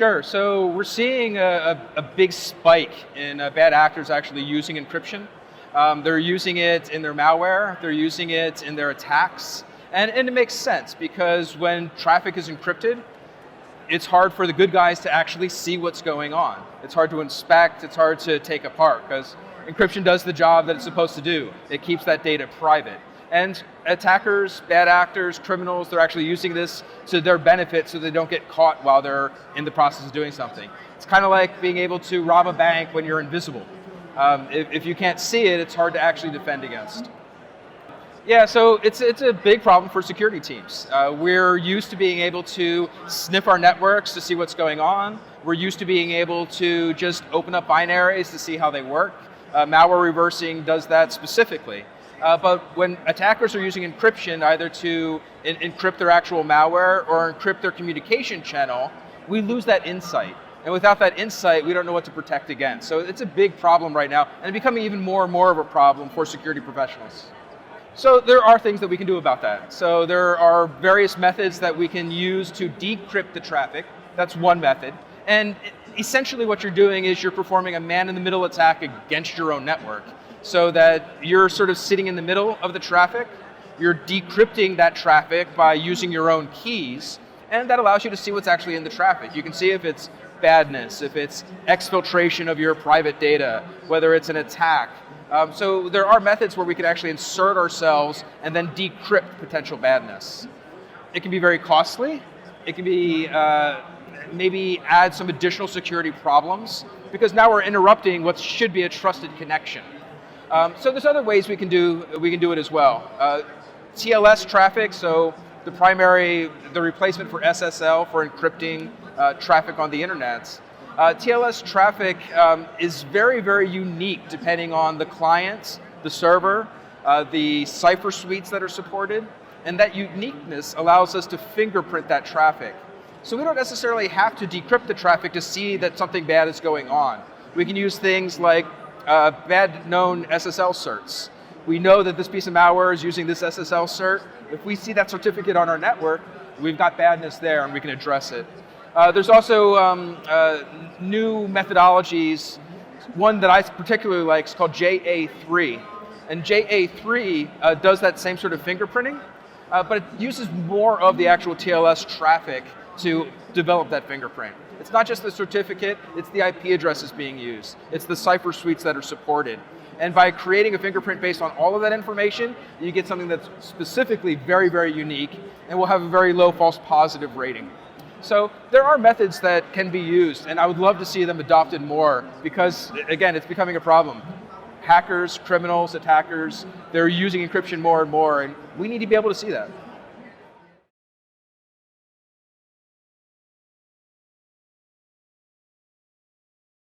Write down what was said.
Sure. So we're seeing a big spike in bad actors actually using encryption. They're using it in their malware, they're using it in their attacks, and it makes sense because when traffic is encrypted, it's hard for the good guys to actually see what's going on. It's hard to inspect, it's hard to take apart, because encryption does the job that it's supposed to do. It keeps that data private. And attackers, bad actors, criminals, they're actually using this to their benefit so they don't get caught while they're in the process of doing something. It's kind of like being able to rob a bank when you're invisible. If you can't see it, it's hard to actually defend against. Yeah, so it's a big problem for security teams. We're used to being able to sniff our networks to see what's going on. We're used to being able to just open up binaries to see how they work. Malware reversing does that specifically. But when attackers are using encryption either to encrypt their actual malware or encrypt their communication channel, we lose that insight. And without that insight, we don't know what to protect against. So it's a big problem right now, and becoming even more and more of a problem for security professionals. So there are things that we can do about that. So there are various methods that we can use to decrypt the traffic. That's one method. And essentially what you're doing is you're performing a man-in-the-middle attack against your own network, so that you're sort of sitting in the middle of the traffic. You're decrypting that traffic by using your own keys, and that allows you to see what's actually in the traffic. You can see if it's badness, if it's exfiltration of your private data, whether it's an attack. So there are methods where we can actually insert ourselves and then decrypt potential badness. It can be very costly. It can be maybe add some additional security problems, because now we're interrupting what should be a trusted connection. So there's other ways we can do it as well. TLS traffic, so the replacement for SSL for encrypting traffic on the internet. TLS traffic is very, very unique depending on the client, the server, the cipher suites that are supported, and that uniqueness allows us to fingerprint that traffic. So we don't necessarily have to decrypt the traffic to see that something bad is going on. We can use things like bad known SSL certs. We know that this piece of malware is using this SSL cert. If we see that certificate on our network, we've got badness there and we can address it. There's also new methodologies. One that I particularly like is called JA3. And JA3 does that same sort of fingerprinting, but it uses more of the actual TLS traffic to develop that fingerprint. It's not just the certificate, it's the IP addresses being used. It's the cipher suites that are supported. And by creating a fingerprint based on all of that information, you get something that's specifically very, very unique and will have a very low false positive rating. So there are methods that can be used, and I would love to see them adopted more because, again, it's becoming a problem. Hackers, criminals, attackers, they're using encryption more and more, and we need to be able to see that.